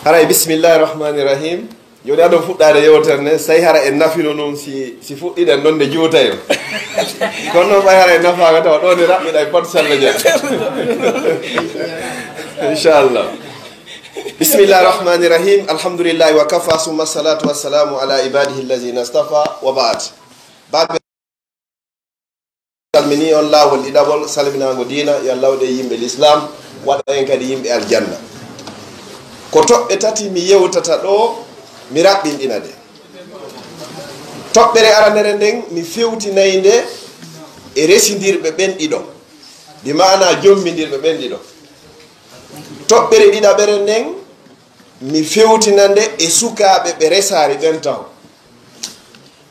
haray bismillahir rahmanir rahim joni aɗon fuɗɗade yewtere nde so tawi hara en nafino noon si fuɗɗiɗen ɗon nde juutayo kono noon ɓay hara en nafaga tawa ɗo nde raɓɓiɗa e pot salla dia inchallah bismillahir rahmanir rahim alhamdulillahi wa kafa summa salatu wassalamu ala ibadihi allazina astafa wa ba'd baɓe salmini on laawol ɗiɗaɓol salminago dina yo lawɗe yimɓe l'islam waɗa en kadi yimɓe aljanna ko toɓɓe tati mi yewtata ɗo mi raɓɓinɗina ɗe toɓɓere aranere nden mi fewtinayi nde e residirɓe ɓen ɗiɗo ɗi mana jommidirɓe ɓen ɗiɗo toɓɓere ɗiɗaɓere nden mi fewtina nde e sukaɓe ɓe resari ɓen taw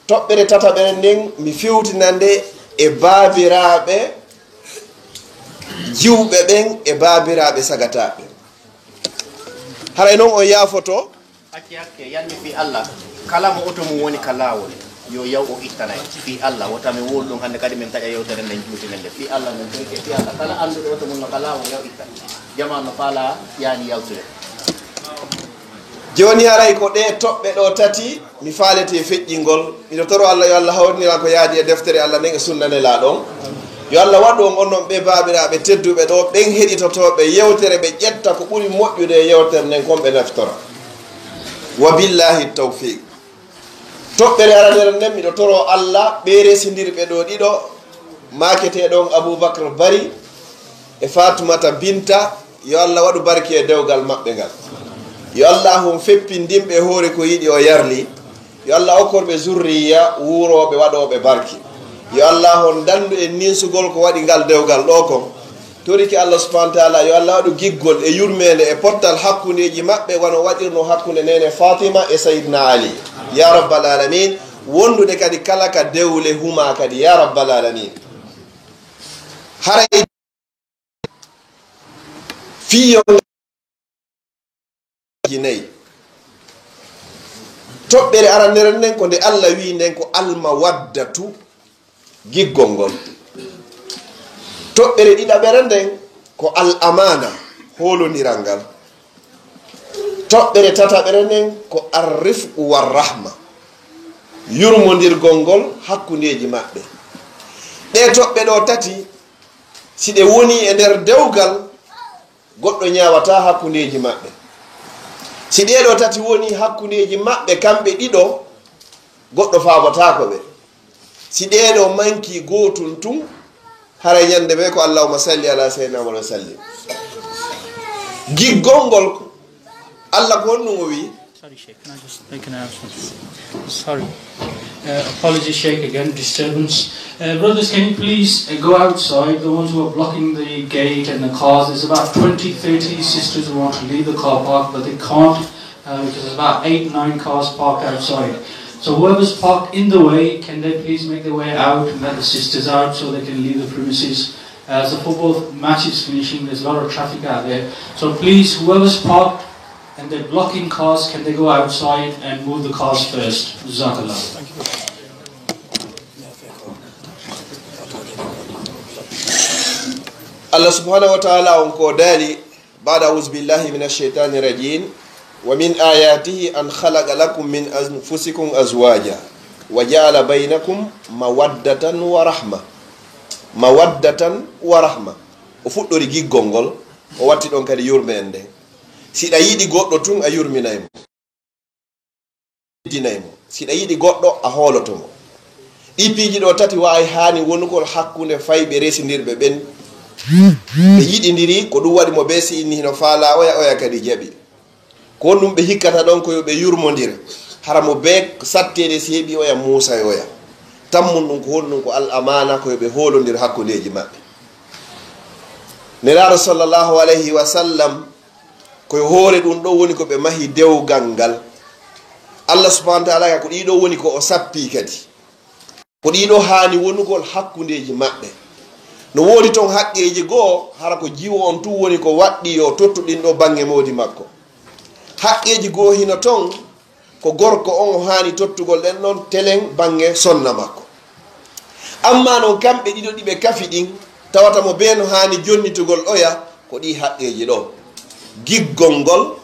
toɓɓere tataɓere nden mi fewtina nde e baabiraɓe jiwɓe ɓen e baabiraɓe sagataɓe haray noon on yaafoto hakke yanni fi Allah kala mo oto mum woni ka lawol yo yaw o ittanay fi Allah wota mi wol ɗum hande kadi min taƴa yewtere nden juutinen nde fi Allah min toyke fi Allah kala anduɗo oto mum no ka lawol yaw ittan jama no faala yani yawtude joni haray ko ɗe toɓɓe ɗo tati mi faalete feƴƴingol miɗo toro Allah yo Allah hawrnira ko yaadi e deftere Allah nden e sunnanela ɗon yo Allah waɗu on onnon ɓe baabiraɓe tedduɓe ɗo ɓen heɗitotoɓe yewtere ɓe ƴetta ko ɓuri moƴƴude e yewtere nden kon ɓe naftora wa billahi tawfiq toɓɓere aranere nden miɗo toro Allah ɓe residirɓe ɗo ɗiɗo maketeɗon Aboubacry Bari e Fatoumata Binta yo Allah waɗu barki e dewgal maɓɓe ngal yo Allah on feppindimɓe hoore ko yiɗi o yarli yo Allah okkorɓe zurriya wuroɓe waɗoɓe barki yo Allah on dandu en ninsugol ko waɗi ngal dewgal ɗo kon toriki Allah subhanahu wa ta'ala yo Allah waɗu giggol e yurmede e pottal hakkundeji maɓɓe wono waɗirno hakkunde nene Fatima e Sayyidina Ali ya rabbal alamin wondude kadi kala ka dewle huma kadi ya rabbal alamin haray fiyo nayi toɓɓere arandere nden ko nde Allah wi nden ko almawaddatu giggol ngol toɓɓere ɗiɗaɓere nden ko al amana holodiral ngal toɓɓere tataɓere nden ko arrifqu warrahma yurmodirgol ngol hakkundeji maɓɓe ɗe toɓɓe ɗo tati si ɗe woni e nder dewgal goɗɗo ñawata hakkundeji maɓɓe si ɗeɗo tati woni hakkundeji maɓɓe kamɓe ɗiɗo goɗɗo faabotako ɓe si ɗeɗo manki gotum tun haray ñande ɓe ko allahuma salli ala sayyidina wa sallim giggol ngol Allah ko honɗum o wi sorry Sheikh, can I just make an announcement? Sorry, apologies Sheikh, again disturbance. Brothers, can you please go outside, the ones who are blocking the gate and the cars? There's about 20-30 sisters who want to leave the car park but they can't because there's about 8-9 cars parked outside. So whoever's parked in the way, can they please make their way out and let the sisters out so they can leave the premises? As the football match is finishing, there's a lot of traffic out there. So please, whoever's parked and they're blocking cars, can they go outside and move the cars first? Jazakallah. Thank you. Allah subhanahu wa ta'ala on ko dali ba'da a'udhu billahi minash shaitani rajim wa min ayatihi an khalaqa lakum min anfusikum azwaja wa ja'ala bainakum mawaddatan wa rahma o fuɗɗori giggol ngol o watti ɗon kadi yurmende siɗa yiɗi goɗɗo tun a yurminaymo siɗa yiɗi goɗɗo a holotomo ɗi piiji ɗo tati wawi hani wonugol hakkunde fayɓe residirɓe ɓen ɓe yiɗidiri ko ɗum waɗi mo be si inni hino faala oya kadi jaɓi ko ɗum ɓe hikkata ɗon ko yoɓe yurmodira hara mo be sattede si heeɓi oya muusa oya tammum ɗum ko honɗum ko al amana ko yoɓe holodir hakkundeji maɓɓe nelaɗo sallllahu alayhi wa sallam koye hoore ɗum ɗo woni ko ɓe mahi dewgal ngal Allah subhanahu wa ta'ala ko ɗiɗo woni ko o sappi kadi ko ɗiɗo hani wonugol hakkundeji maɓɓe no woodi toon haqqeji goo hara ko jiwo on tun woni ko waɗɗi yo tottuɗin ɗo bange modi makko haqqeji goo hino toon ko gorko on o hani tottugol ɗen ɗon telen bange sonna makko amma noon kamɓe ɗiɗo ɗiɓe kafi ɗin tawata mo be no hani jonnitugol oya ko ɗi haqqeji ɗo giggol ngol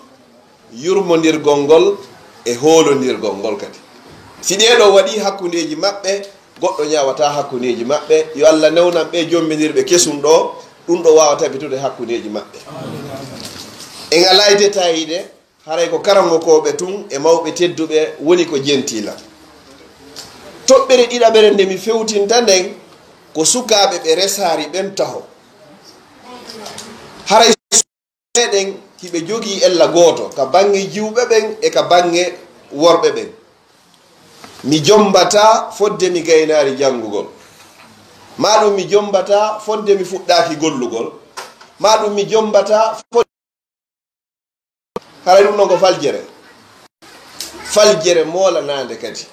yurmodirgol ngol e hoolondirgol ngol kadi si ɗeɗo waɗi hakkundeji maɓɓe goɗɗo ñawata hakkundeji maɓɓe yo Allah newnan ɓe jombidirɓe kesum ɗo ɗum ɗo wawa tabitude hakkundeji maɓɓe en alay détaillide haray ko karamokoɓe tun e mawɓe tedduɓe woni ko jentila toɓɓere ɗiɗaɓere nde mi fewtinta nden ko sukaɓe ɓe resari ɓen taho haray meɗen hiɓe jogii ella gooto ka bange jiwɓe ɓen e ka bange worɓe ɓen mi jombata fodde mi gaynaari janngugol maɗum mi jombata fodde mi fuɗɗaaki gollugol maɗum mi jombata fodde haray ɗum ɗon ko faljere moolanande kadi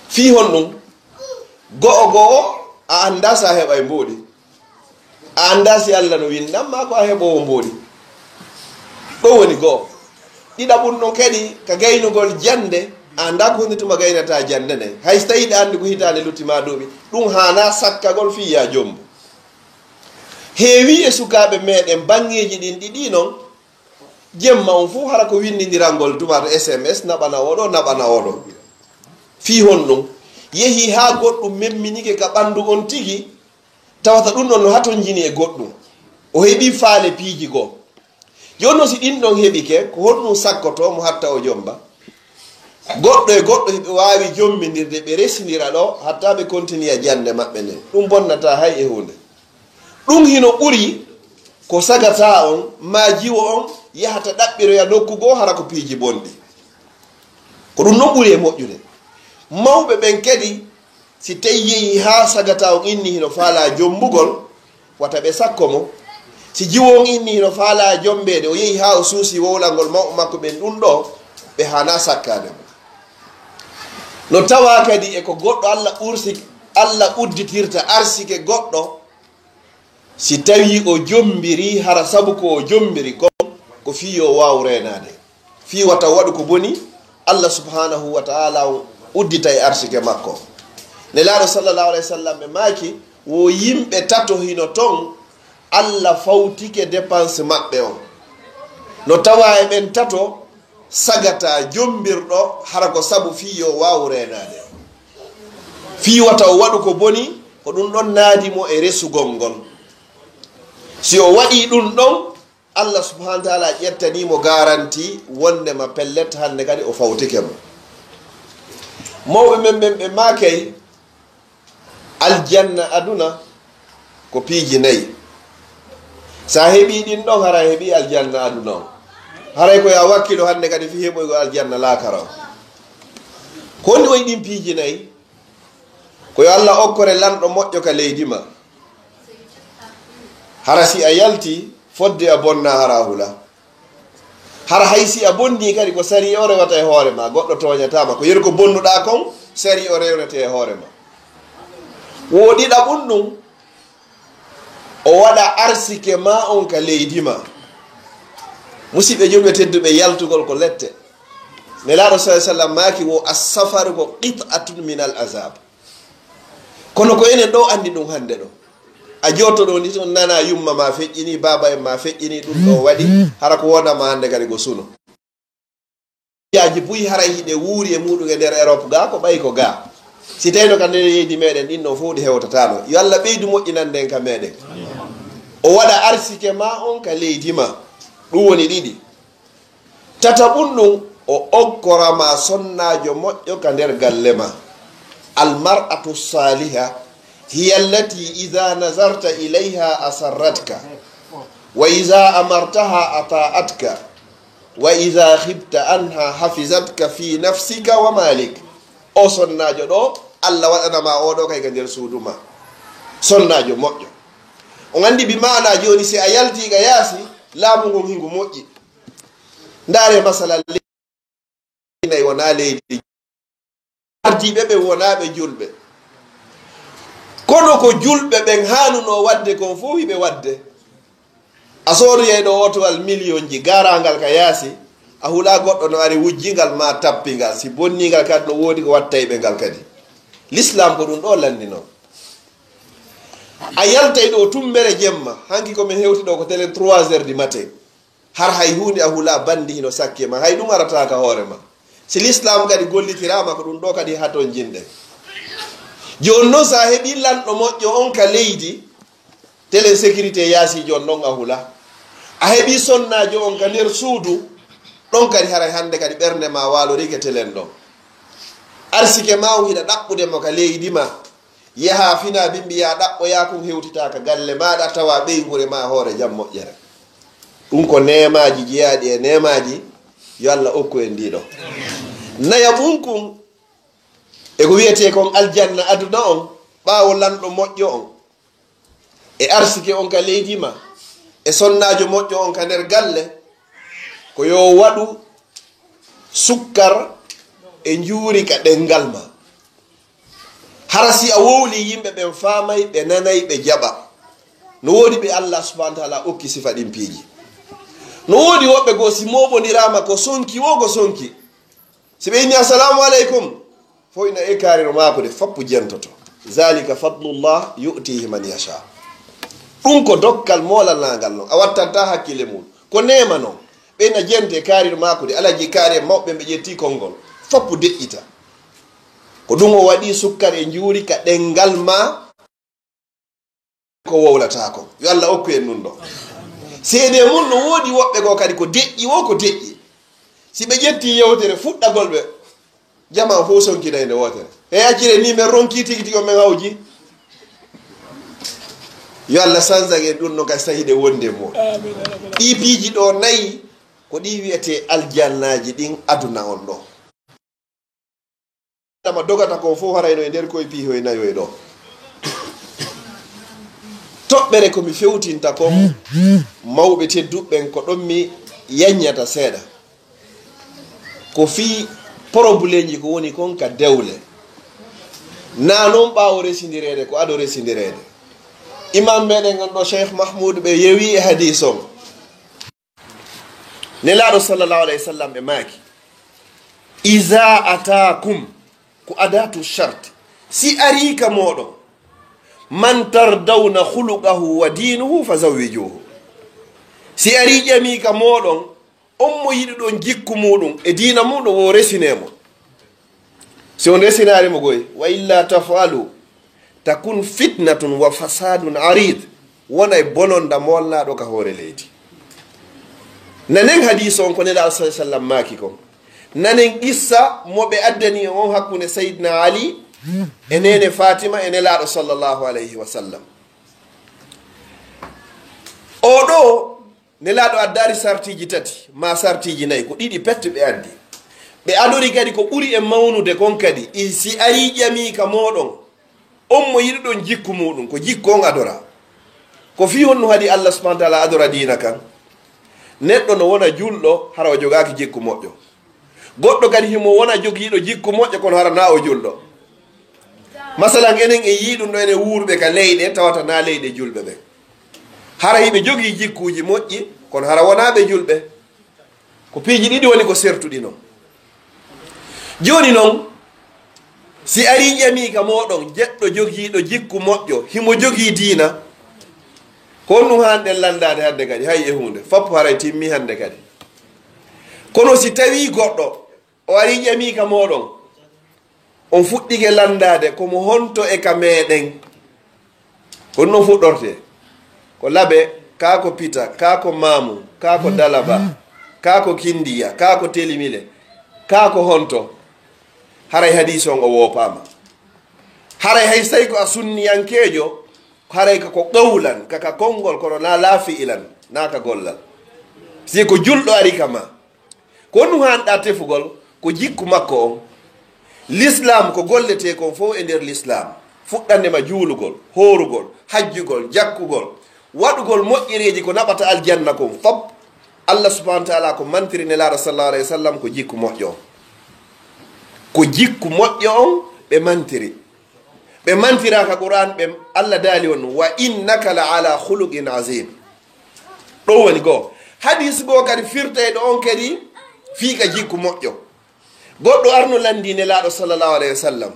fii hon ɗum go'o a annda sa heɓa e mbooɗi a annda si Allah no windan ma ko a heɓowo mbooɗi ɗo woni go'o ɗiɗaɓum ɗon kadi ka gaynugol jande a annda ko hundituma gaynata jande nden hay so tawiɗa anndi ko hitande luttima duuɓi ɗum hana sakkagol fi ya jombo heewi e sukaɓe meɗen bangeji ɗin ɗiɗi noon jemma on fuu hara ko windidirangol tumata SMS naɓana oɗo fi hon ɗum yeehi ha goɗɗum memminike ka ɓandu on tigi tawata ɗum ɗon no haton jini e goɗɗum o heeɓi faale piiji goo jonno si ɗin ɗon heɓike ko honɗum sakkoto mo hatta o jomba goɗɗo e goɗɗo heɓe wawi jombidirde ɓe residira ɗo hatta ɓe continue jande maɓɓe nden ɗum bonnata hay e hunde ɗum hino ɓuri ko sagata on ma jiwo on yahata ɗaɓɓiroya nokkugo hara ko piiji bonɗi ko ɗum non ɓuri e moƴƴude mawɓe ɓen kadi si tawi yeehi ha sagata on inni hino faala jombugol wata ɓe sakko mo si jiwo on inni hino faala jombede o yeehi ha o suusi wowlangol mawɓe makko ɓen ɗum ɗo ɓe hana sakkade mo no tawa kadi e ko goɗɗo Allah udditirta arsike goɗɗo si tawi o jombiri hara sabu ko o jombiri ko fiyo waw renade fi wata waɗu ko boni Allah subhanahu wa ta'ala uddita e arsike makko nelaɗo sallallahu alayhi wa sallam ɓe maaki wo yimɓe tato hino ton Allah fawtike dépense maɓɓe on no tawa e ɓen tato sagata jombirɗo hara ko sabu fiyo waw renade fi wata o waɗu ko boni ko ɗum ɗon naadimo e resugol ngol si o waɗi ɗum ɗon Allah subhanahu wa ta'ala ƴettanimo garanti wondema pellet hande kadi o fawtike mo mawɓe men ɓen ɓe maakay aljanna aduna ko piiji nayi sa heeɓi ɗin ɗon hara heeɓi aljanna aduna o haray koye a wakkilo hande kadi fi heɓoygo aljanna laakara o ko woni oyi ɗin piiji nayi koyo Allah okkore lanɗo moƴƴo ka leydi ma hara si a yalti fodde a bonna hara hula hara haysi a bonni kadi ko sari o rewata e hoore ma goɗɗo toñatama ko yeri ko bonnuɗa kon sari o rewnete e hoore ma woɗiɗa ɓum ɗum o waɗa arsike ma on ka leydi ma musidɓe julɓe tedduɓe yaltugol ko lette nelaɗo sa sallam maki wo assafaru ko qit'atun min al azab kono ko enen ɗo andi ɗum hande ɗo a jotoɗo ni ton nana yumma ma feƴƴini baba en ma feƴƴini ɗum ɗo waɗi hara ko wonama hande kadi ko suno yaji buyi hara hiɗe wuuri e muɗum e nder Europe ga ko ɓayi ko ga si tawino ka nder leydi meɗen ɗin ɗon fof ɗi hewtatano yo Allah ɓeydu moƴƴinanden ka meɗen o waɗa arsike ma on ka leydi ma ɗum woni ɗiɗi tataɓum ɗum o ogkorama sonnajo moƴƴo ka nder galle ma almar'atu saliha hiya allati idha nazarta ilayha asarratka wa idha amartaha ata'atka wa idha khibta anha hafizatka fi nafsika wa malik o sonnajo ɗo Allah waɗanama oɗo kay ka nder suudu ma sonnajo moƴƴo on andi bi maana joni si a yalti ga yaasi laamu ngon hingu moƴƴi ndaare masala leydi wona leydi ardiɓe ɓe wonaɓe julɓe kono ko julɓe ɓen hanuno wadde kon fof hiɓe wadde a sooduyeyɗo otowal million ji garangal ka yaasi a huula goɗɗo no ari wujjingal ma tappingal si bonningal kadi no woodi ko watta ɓe ngal kadi l'islam ko ɗum ɗo landino a yaltay ɗo tumbere jemma hanki komin hewti ɗo ko télé 3 heures du matin har hay hunde a hula bandi hino sakke ma hay ɗum arata ka hoore ma si l'islam kadi gollitirama ko ɗum ɗo kadi ha ton jinɗen joni noon sa heeɓi lanɗo moƴƴo on ka leydi télé sécurité yaasi jon ɗon a hula a heeɓi sonnajo on ka nder suudu ɗon kadi haray hande kadi ɓernde ma walorike telen ɗon arsike ma o hiɗa ɗaɓɓudemo ka leydi ma yaha fina bimbiya ɗaɓɓoya kum hewtitaka galle maɗa tawa ɓeygure ma hoore jam moƴƴere ɗum ko nemaji jeeyaɗi e nemaji yo Allah okku en ndiɗo naya ɓunkun eko wiyete kon aljanna aduna on ɓawo lanɗo moƴƴo on e arsike on ka leydi ma e sonnajo moƴƴo on ka nder galle ko yo waɗu sukkar e juuri ka ɗengal ma hara si a wowli yimɓe ɓen famay ɓe nanay ɓe jaɓa no woodi ɓe Allah subhanahu wa ta'ala okki sifa ɗin piiji no woodi woɓɓe goo si moɓodirama ko sonki wo ko sonki si ɓe inni assalamu aleykum fo ina e kariro maako de fappu jentoto zalika fadlullah yu'tihi man yasha ɗum ko dokkal molalnagal noon a wattanta hakkille mum ko nema noon ɓeyna jente kariro maako de alaji kaari e mawɓe ɓe ƴetti konngol fappu deƴƴita ko ɗum o waɗi sukkar e juuri ka ɗengal ma ko wowlata kon yo Allah okku en nun ɗo seede mum no woodi woɓɓe ko kadi ko deƴƴi wo ko deƴƴi si ɓe ƴetti yewtere fuɗɗagol ɓe jama fo sonkinayde wotere e accire ni men ronki tigi tigi o men hawji yo Allah sansage ɗum no kadi sahiɗe wonde mo ɗi piiji ɗo nayi ko ɗi wiyete aljannaji ɗin aduna on ɗo dama dogata ko fof harayno e nder koye piihoye nayoye ɗo toɓɓere komi fewtinta kon mawɓe tedduɓɓen ko ɗon mi yaññata seeɗa ko fii probléme ji ko woni kon ka dewle na noon ɓaawo resindirede ko aɗo resindirede imam meɗen gonɗo cheikh mahmoud ɓe yewi e hadis on nelaɗo sallllahu alayhi wa sallam ɓe maaki iza atakum ko adatu charte si ari ka moɗon man tardawna khuluqahu wa dinuhu fa zawwijuhu si ari ƴami ka moɗon on mo yiɗi ɗon jikku muɗum e dina muɗum o resinemo si on resinarimo goy wa illa tafalu takun fitnatun wa fasadun arid wona e bononda molnaɗo ka hoore leydi nanen hadis on ko nelaɗo sa sallam maaki kon nanen qissa moɓe addani on hakkunde sayyidina ali e nene fatima e nelaɗo sallllahu alayhi wa sallam oɗo nelaɗo addari sartiji tati ma sartiji nayyi ko ɗiɗi pette ɓe addi ɓe adori kadi ko ɓuri e mawnude kon kadi si ari ƴami ka moɗon on mo yiɗi ɗon jikku muɗum ko jikku on adora ko fi honno haadi allah subahana taala adora dina kan neɗɗo no wona julɗo hara o jogaki jikku moƴƴo goɗɗo kadi himo wona jogiiɗo jikku moƴƴo kono hara na o julɗo masalan enen e yiɗum ɗo ene wuurɓe ka leyɗe tawata na leyɗe julɓe ɓe hara hiɓe jogii jikkuuji moƴƴi kono hara wonaɓe julɓe ko piiji ɗiɗi woni ko sertuɗi noon jooni noon si ari ƴami ka moɗon jeɗɗo jogiiɗo jikku moƴƴo himo jogii diina ko on ɗum hanɗen landade hannde kadi hay e hunde foppo haray timmi hannde kadi kono si tawi goɗɗo o ari ƴami ka moɗon on fuɗɗike landade komo honto e ka meɗen ko ɗum noon fuɗɗorte ko laɓe kaa ko pita kaa ko mamu kaa ko dalaba kaa ko kindiya kaa ko telimile kaa ko honto haray hadis on o woopama haray hay say ko a sunniyankeejo haray kako qawlan kaka konngol kono na laafi ilan na ka gollal si ko julɗo ari kama ko ɗum hanɗa tefugol ko jikku makko on l'islam ko gollete kon fof e nder l'islam fuɗɗandema juulugol horugol hajjugol jakkugol waɗugol moƴƴereji ko naɓata aljanna kon fop allah subahana taala ko mantiri nelaɗo sallallahu alayhi wa sallam ko jikku moƴƴo on ko jikku moƴƴo on ɓe mantira ka qur'an ɓe allah daali on wa innaka la ala khuluqin azim ɗo woni goo hadis goo kadi firtayɗo on kadi fiika jikku moƴƴo goɗɗo arno landi nelaɗo sallllahu alayhi wa sallam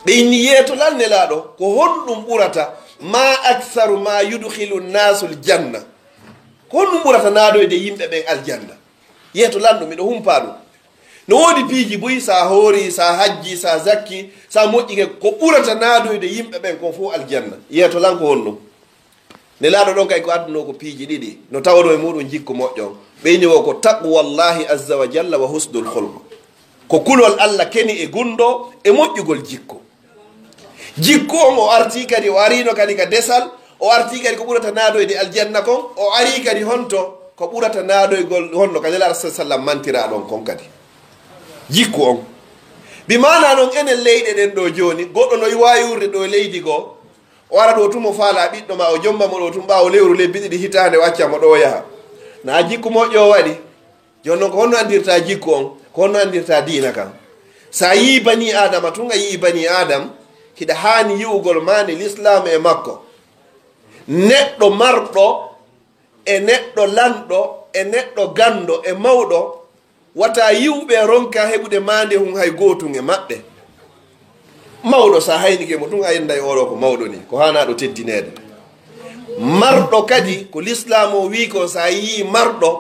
ɓe inni yeetolal nelaɗo ko honɗum ɓurata ma aktharu ma yudkhilu nnasu l janna ko honɗum ɓurata naadoyde yimɓe ɓen aljanna yeeto lanɗo miɗo humpa ɗum no woodi piiji boyi sa hoori sa hajji sa zakki sa moƴƴike ko ɓurata naadoyde yimɓe ɓen kon fof aljanna yeeto lan ko honɗum ne laaɗo ɗon kay ko adduno ko piiji ɗiɗi no tawano e muɗum jikku moƴƴon ɓeyni wo ko taqwallahi azza wa jalla wa husdul hulq ko kulol allah keni e gunɗo e moƴƴugol jikku on o arti kadi o arino kadi ka desal o arti kadi ko ɓurata naadoyde aljanna kon o ari kadi honto ko ɓurata naadoygol honno ka nelaɗo sa sallam mantira ɗon kon kadi jikku on bi mana noon enen leyɗe ɗen ɗo joni goɗɗo no wayurde ɗo leydi goo o ara ɗo tumo faala ɓiɗɗo ma o jombamo ɗo tum ɓawo lewru lebbi ɗiɗi hitande waccamo ɗo yaha na jikku moƴƴo waɗi joni noon ko honno andirta jikku on ko honno andirta diina kan sa yi bani adama tun a yi bani adam hiɗa hani yi'ugol mane l'islam e makko neɗɗo marɗo e neɗɗo lanɗo e neɗɗo ganɗo e mawɗo wata yiwɓe ronka heɓude mande hun hay gotun e maɓɓe mawɗo sa haynike mo tun a yenda e oɗo ko mawɗo ni ko hanaɗo teddinede marɗo kadi ko l'islam o wi ko sa yi marɗo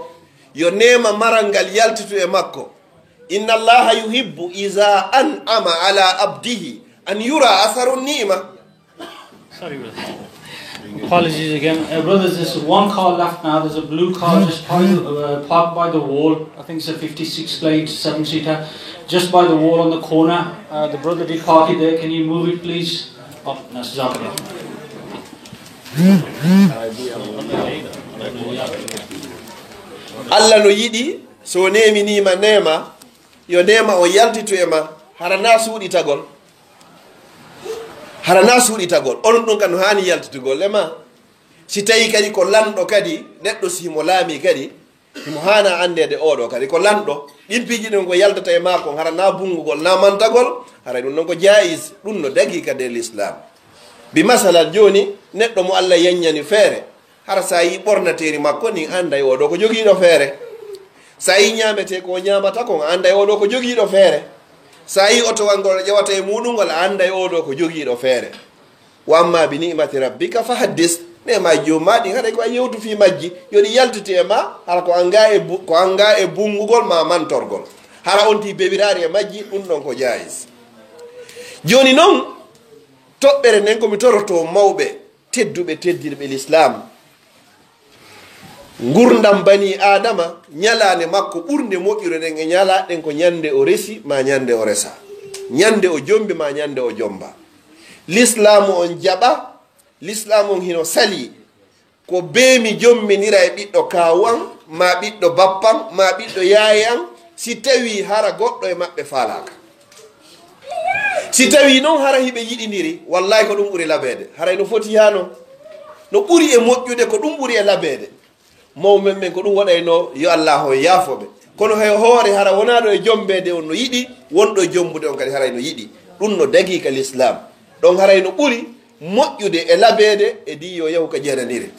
yo nema maral ngal yaltitu e makko inna allaha yuhibbu iza an'ama ala abdihi an yura atharu ni'ma. Sorry, brother. Apologies again. Brothers, there's one car left now. There's a blue car just parked by the wall. I think it's a 56 plate, 7-seater. Just by the wall on the corner. The brother did park it there. Can you move it, please? Oh, that's Zakir. Allah no yiɗi so neminima nema yo nema o yaltitu e ma harana suuɗitagol onon ɗum kan no hani yaltitugol ema si tawi kadi ko lanɗo kadi neɗɗo simo laami kadi himo hana andede oɗo kadi ko lanɗo ɗin piiji ɗin ko yaltata e makon harana bungugol na mantagol hara ɗum noon ko jais ɗum no dagi kadi e l'islam bi masalan joni neɗɗo mo Allah yeññani feere hara sa yi ɓornateri makko ni anda e oɗo ko jogiiɗo feere sa yi ñamete ko ñamata kon anda e oɗo ko jogiiɗo feere sa yi otowal ngol ƴewata e muɗum ngol anda e oɗo ko jogiiɗo feere wa amma bi ni'mati rabbika fa haddis nema jomaɗi haɗa ko a yewtu fi majji yoɗi yaltiti e ma hara ko anga e bungugol ma mantorgol hara on ti beɓirari e majji ɗum ɗon ko jais joni noon toɓɓere nden komi toroto mawɓe tedduɓe teddirɓe l'islam gurdam bani adama ñalande makko ɓurde moƴƴude ɗen e ñala ɗen ko ñande o resi ma ñande o resa ñande o jombi ma ñande o jomba l'islamu on jaɓa l'islamu on hino sali ko beemi jomminira e ɓiɗɗo kawuan ma ɓiɗɗo bappan ma ɓiɗɗo yayan si tawi hara goɗɗo e maɓɓe falaka si tawi noon hara hiɓe yiɗidiri wallahi ko ɗum ɓuuri labede haray no foti hano no ɓuuri e moƴƴude ko ɗum ɓuuri e labede mawmen men ko ɗum waɗayno yo allah o yaafoɓe kono hay hoore hara wonaɗo e jombede on no yiɗi wonɗo e jombude on kadi haray no yiɗi ɗum no dagi ka l'islam ɗon haray no ɓuuri moƴƴude e labede e di yo yahu ka jeenanire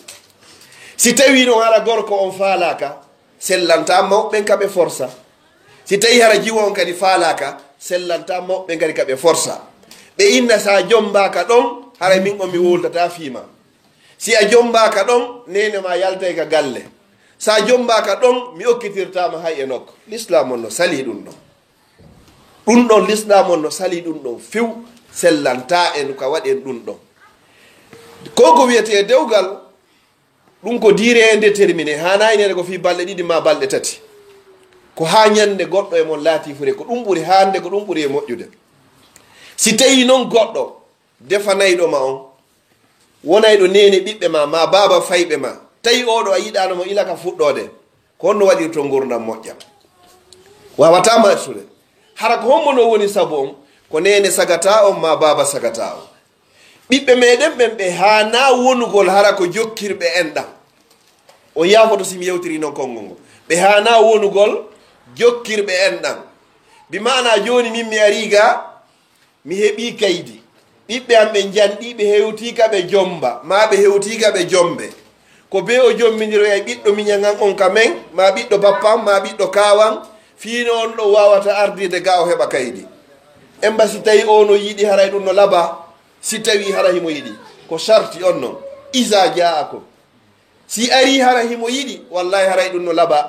si tawi noon hara gorko on faalaka sellanta mawɓen kaɓe forsa si tawi hara jiwo on kadi faalaka sellanta mawɓe kadi kaɓe forsa ɓe inna sa jombaka ɗon haray min on mi woltata fiima si a jombaka ɗon nene ma yaltay ka galle sa jombaka ɗon mi okkitirtama hay e nokko l'islam on no sali ɗum ɗon l'islam on no sali ɗum ɗon few sellanta en ka waɗen ɗum ɗon ko wiyete dewgal ɗum ko dire indéterminé hanaynede ko fi balɗe ɗiɗi ma balɗe tati ko ha ñande goɗɗo e mon laati fure ko ɗum ɓuuri hande ko ɗum ɓuuri e moƴƴude si tawi noon goɗɗo defanayɗo ma on wonayɗo nene ɓiɓɓe ma baba fayɓe ma tawi oɗo a yiɗanomo ilaka fuɗɗode ko honno waɗirto gurdam moƴƴa wawata mattude hara ko hommo no woni saabu on ko nene sagata on ma baba sagata on ɓiɓɓe meɗen ɓen ɓe hana wonugol hara ko jokkirɓe enɗam on yafoto simi yewtiri noon konngol ngol ɓe hana wonugol jokkirɓe enɗam bi mana joni min mi ariga mi heeɓi kaydi ɓiɓɓe am ɓe janɗi ɓe hewtika ɓe jomba ma ɓe hewtika ɓe jombe ko be o jomminiroya ɓiɗɗo miñagan on ka men ma ɓiɗɗo bappam ma ɓiɗɗo kawan fiino on ɗo wawata ardide ga o heɓa kaydi emba si tawi o no yiɗi haray ɗum no laba si tawi hara himo yiɗi ko sarti on noon isa jaakum si ari hara himo yiɗi wallahi haray ɗum no laɓa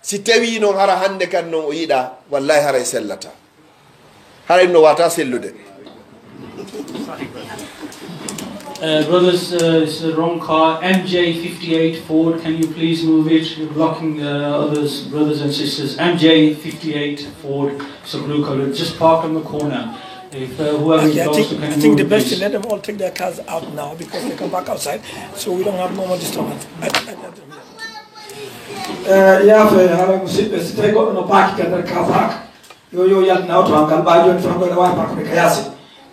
si tawi noon hara hande kan noon o yiɗa wallahi haray sellata haray ɗum no wata sellude. Brothers, it's the wrong car. MJ58 Ford, can you please move it? You're blocking others, brothers and sisters. MJ58 Ford, it's a blue color. Just parked on the corner. If whoever Okay, is also can I think the move, best please. to let them all take their cars out now because they come back outside, so we don't have no more disturbance. Yeah, for musidɓe so tawi goɗɗo no paaki kadi car park yo yaltina auto han ngal ɓa joni tan goɗɗo wawi parkude ka yaasi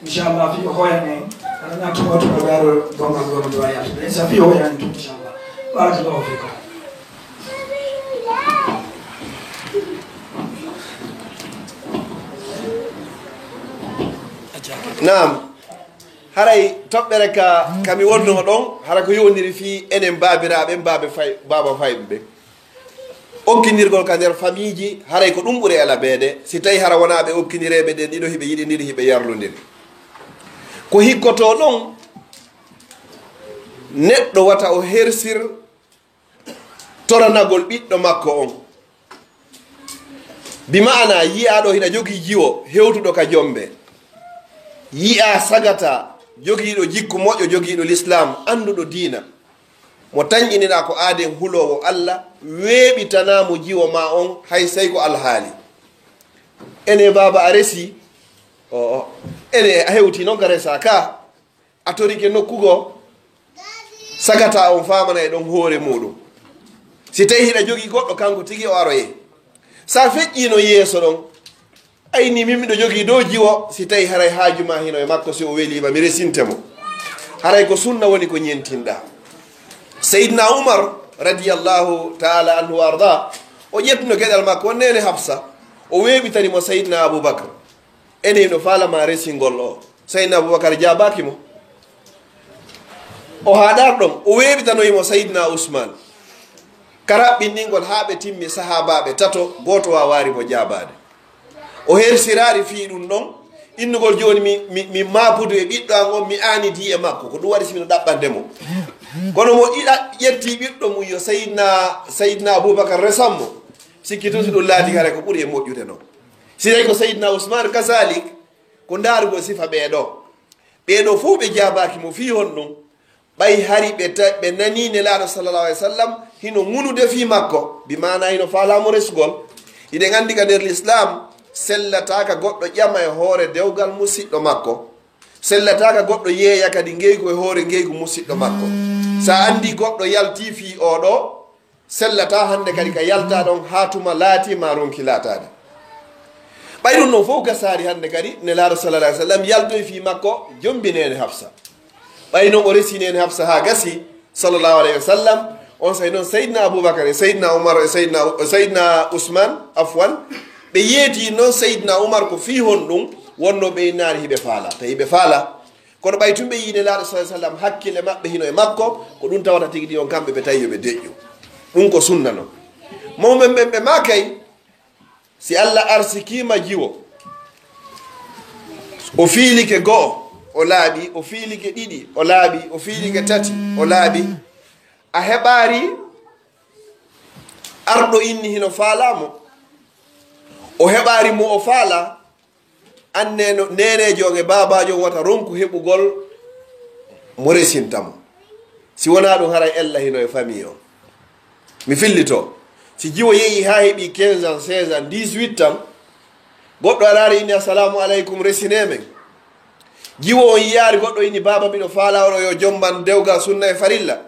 inchallah fi hoyan en aɗa nattuma auto ko ɓearo gongal gono dowa yaltude so fi hoyani tum inchallah barakallahu fikum. Naam, haray toɓɓere kami wonno ɗon hara ko yowdiri fi enen babiraɓe baba fayɓe ɓe okkinirgol ka nder famille ji haray ko ɗum ɓuuri alaɓede si tawi hara wona ɓe okkinireɓe ɗen ɗiɗo hiɓe yiɗidiri hiɓe yarlodiri ko hikkoto ɗon neɗɗo wata o hersir toranagol ɓiɗɗo makko on bima'ana yiyaɗo hina jogui jiwo hewtuɗo ka jombe yi'a sagata jogiiɗo jikku moƴƴo jogiiɗo l'islam annduɗo diina mo tañƴiniɗa ko aaden hulowo allah weeɓitanamo jiwo ma on hay sey ko alhaali ene baba a resi ene a hewti noon ka resa ka a torike nokkugo sagata on famana e ɗon hoore muɗum si tawi hiɗa jogii goɗɗo kanko tigi o aroye sa feƴƴino yeeso ɗon ayni min miɗo jogii dow jiwo si tawi haray haajuma hino e makko si o welima mi resintemo haray ko sunna woni ko ñentinɗa. Seydina Umar radiyallahu taala anhu wa arda o ƴettuno geɗal makko on nene Hafsa o weeɓitanimo Seydina Aboubacre ene no falama resingol o Seydina Aboubacre jabaki mo o haɗar ɗon o weeɓitanoyimo Seydina Ousmane karaɓɓinɗingol ha ɓe timmi sahabaɓe tato goto wawarimo jabade o hersirari fi ɗum ɗon innugol joni mi mapudu e ɓiɗɗo an on mi anidi e makko ko ɗum waɗi simino ɗaɓɓandemo kono mo ƴetti ɓiɗɗo mum yo Seydina Aboubacre resanmo sikki to si ɗum laati kare ko ɓuuri e moƴƴude noon si tawi ko Seydina Ousmane kasalik ko ndarugo sifa ɓeɗo fof ɓe jabaki mo fi hon ɗum ɓay hari ɓe nani nelaɗo sallallah alih w sallam hino ŋunude fi makko bi mana hino falamo resugol iɗen andi ka nder l'islam sellataka goɗɗo ƴama e hoore dewgal musidɗo makko sellataka goɗɗo yeeya kadi ngeygu e hoore ngeygu musidɗo makko sa andi goɗɗo yalti fi oɗo sellata hande kadi ka yalta ɗon ha tuma laatima ronki laatade ɓay ɗum noon fof gasari hande kadi nelaɗo sallallah alih w sallam yaltoy fi makko jombinene Hafsa ɓay noon o resinene Hafsa ha gasi sallallahu alayhi wa sallam on say noon Seydina Aboubacre e Seydina Oumar e Seydina Ousmane afwan ɓe yeeti noon Seydina Oumar ko fi hon ɗum wonno ɓe naari hiɓe faala tawi ɓe faala kono ɓay tun ɓe yiine laaɗo sa sallam hakkille maɓɓe hino e makko ko ɗum tawata tigi ɗi on kamɓe ɓe tawi yoɓe deƴƴu ɗum ko sunna noon mawɓe ɓen ɓe makay si Allah arsikima jiwo o fiilike go'o o laaɓi o fiilike ɗiɗi o laaɓi o fiilike tati o laaɓi a heɓaari arɗo inni hino faalamo o heɓaari mo o faala anneno nenejo on e babajo on wata ronku heɓugol mo resintamo si wona ɗum haray ella hino e famille o mi fillito si jiwo yeehi ha heeɓi 15 ans 16 ans 18 tan goɗɗo araari inni assalamu aleykum resinemen jiwo on yiyaari goɗɗo inni baba mbiɗo faala oɗo yo jomban dewgal sunna e farilla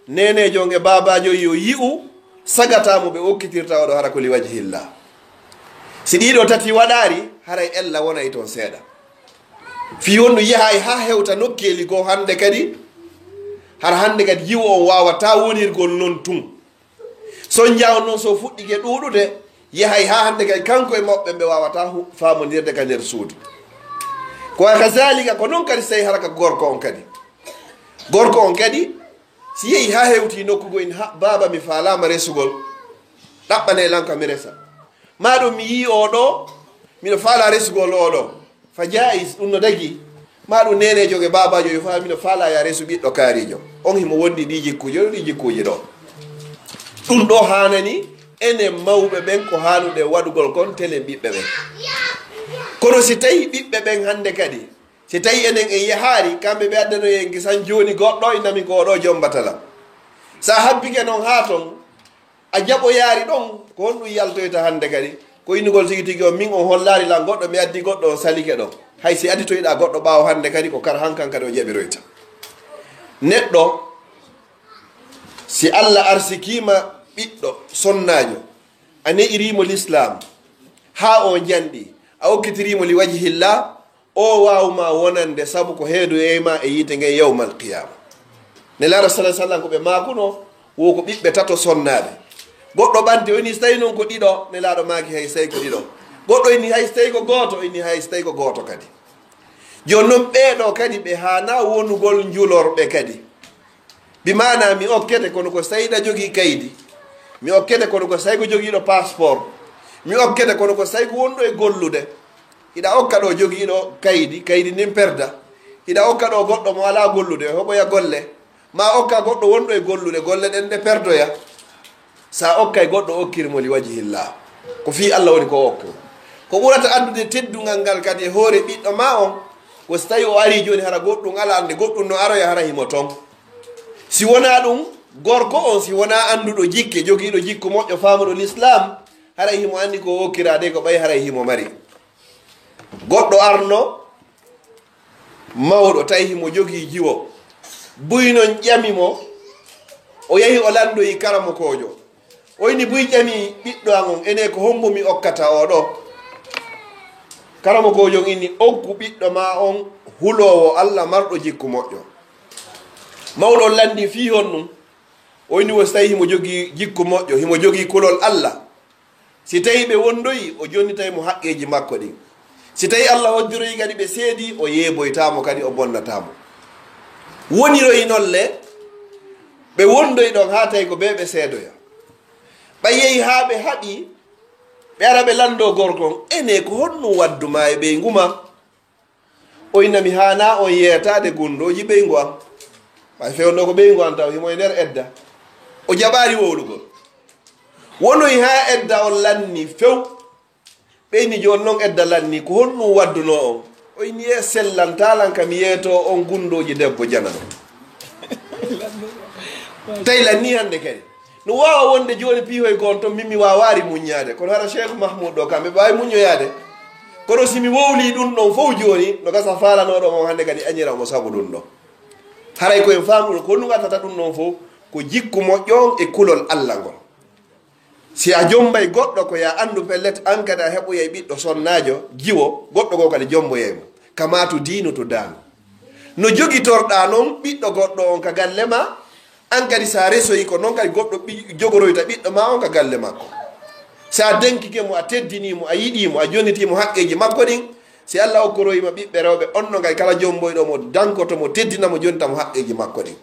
nenejo on e babajo yo yi'u sagatamo ɓe okkitirta oɗo hara ko li wajhillah si ɗiɗo tati waɗari haray ella wona e toon seeɗa fi wonno yahay ha hewta nokkeli go hande kadi hara hande kadi jiwo on wawata wonirgol noon tun so jawn noon so fuɗɗike ɗuɗude yahay ha hande kadi kanko e maɓɓe ɓe wawata famodirde ka nder suudu ko kazalika ko noon kadi so tawi haraka gorko on kadi si yeehi ha hewti nokkugo in baba mi falama resugol ɗaɓɓane lanka mi resa maɗum mi yi oɗo miɗo faala resugol oɗo fa jais ɗum no dagi maɗum nenejo e babajo yo famino faala ya resu ɓiɗɗo kaarijo on himo wondi ɗi jikkuji ɗo ɗum ɗo hanani enen mawɓe ɓen ko hanuɗe waɗugol kon telen ɓiɓɓe ɓen kono si tawi ɓiɓɓe ɓen hande kadi si tawi enen en yahaari kamɓe ɓe addano en gisan joni goɗɗo inami ko oɗo jombatalam sa habbike noon ha ton a jaɓoyaari ɗon ko honɗum yaltoyta hande kadi ko innugol tigi tigi o min on hollari lan goɗɗo mi addi goɗɗo on salike ɗon hay si additoyɗa goɗɗo ɓaawo hande kadi ko kar hankan kadi o jaɓiroyta neɗɗo si Allah arsikima ɓiɗɗo sonnajo a ne'irimo l'islam ha o janɗi a okkitirimo li wajihillah o wawma wonande saabu ko heedo eyma e yite nge yawmal qiyama nelara salah sallam ko ɓe makuno wo ko ɓiɓɓe tato sonnaɓe goɗɗo ɓante o ini so tawi noon ko ɗiɗo nelaɗo maki hay so tawi ko ɗiɗo goɗɗo ini hay so tawi ko goto ini hay so tawi ko goto kadi joni noon ɓeeɗo kadi ɓe hana wonugol julorɓe kadi bimana mi okkete kono ko so tawiɗa jogui kaydi mi okkete kono ko so tawi ko joguiɗo passeport mi okkete kono ko so tawi ko wonɗo e gollude iɗa okka ɗo joguiɗo kaydi nin perda iɗa okka ɗo goɗɗo mo ala gollude hoɓoya golle ma okka goɗɗo wonɗo e gollude golle ɗen ɗe perdoya sa okka e goɗɗo okkirmo li wajihillah ko fi Allah woni ko okko ko ɓurata andude teddugal ngal kadi e hoore ɓiɗɗo ma on ko so tawi o ari joni hara goɗɗum ala ande goɗɗum no aroya hara himo ton si wona ɗum gorko on si wona anduɗo jikke joguiɗo jikku moƴƴo famuɗo l'islam haray himo andi ko okkirade ko ɓay haray himo mari goɗɗo arno mawɗo tawi himo jogui jiwo buynon ƴamimo o yahi o landoyi karamo kojo o ini buy ƴami ɓiɗɗo an on ene ko hombo mi okkata oɗo karamo kojo inni oggu ɓiɗɗo ma on hulowo Allah marɗo jikku moƴƴo mawɗo landi fi hon ɗum o inni wo so tawi himo jogui jikku moƴƴo himo jogui kulol Allah si tawi ɓe wondoyi o jonnitaymo haqqeji makko ɗin si tawi Allah hoddiroyi kadi ɓe seedi o yeeboytamo kadi o bonnatamo woniroyi nolle ɓe wondoyi ɗon ha tawi ko ɓe ɓe seedoya ɓa yehi ha ɓe haɓi ɓe ara ɓe lando gorkon ene ko honno wadduma e ɓey nguma o innami hana on yeetade gundoji ɓeygu am ɓay fewndo ko ɓeygu am taw himo e nder edda o jaɓari wowlugol wonoyi ha edda on lanni few ɓeyni joni noon edda lanni ko honno wadduno on o inni e sellantalan kam yeeto on gundoji debbo janano tawi lanni hande kadi no wawa wonde joni piihoy gon toon min mi wawari muññade kono hara cheikh mahmoud ɗo kamɓe ɓawi muññoyade kono simi wowli ɗum ɗon fof joni no gasa falanoɗo on hande kadi añiramo saabu ɗum ɗon haray koyen famɗuɗo ko honnu gattata ɗum ɗon fof ko jikku moƴƴon e kulol Allah ngol si a jombay goɗɗo ko ya andu pellet an kadi a heɓoyay ɓiɗɗo sonnajo jiwo goɗɗo go kadi jomboyaymo kamatu dinu to danu no jogitorɗa noon ɓiɗɗo goɗɗo on ka galle ma an kadi sa resoyi ko noon kadi goɗɗo jogoroyta ɓiɗɗo ma on ka galle makko sa denkikemo a teddinimo a yiɗimo a jonnitimo haqqeji makko ɗin si Allah hokkoroyima ɓiɓɓe rewɓe on no kadi kala jomboyɗo mo dankoto mo teddinamo jonitamo haqqeji makko ɗin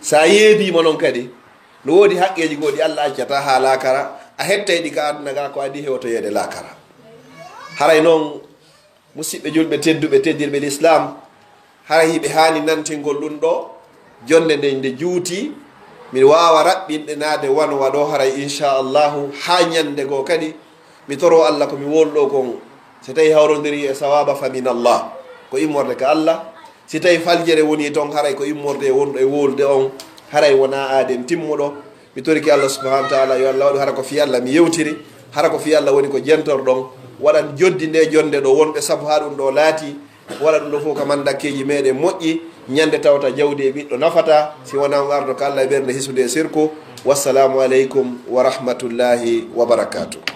sa yeebimo noon kadi no woodi haqqeji goɗi Allah accata ha lakara a hettay ɗi ka aduna ga ko adi hewtoyede lakara haray noon musidɓe julɓe tedduɓe teddirɓe l'islam haray hiɓe hani nantingol ɗum ɗo jonde nde nde juuti mi wawa raɓɓinɗe naade wano waɗo haray inchallahu ha ñande goo kadi mi toro Allah ko mi wolɗo kon si tawi hawrodiri e sawaba fa min Allah ko immorde ka Allah si tawi faljere woni toon haray ko immorde wonɗo e wolde on haray wona aaden timmuɗo mi toriki Allah subhanahu wa taala yo Allah waɗu hara ko fi Allah mi yewtiri hara ko fi Allah woni ko jentorɗon waɗan joddi nde jonde ɗo wonɓe saabu ha ɗum ɗo laati waɗa ɗum ɗo fof kam mandakkeji meɗen moƴƴi ñande tawta jawdi e ɓiɗɗo nafata si wona on ardo ko Allah e ɓernde hisude e sirku wassalamu aleykum wa rahmatullahi wa barakatuh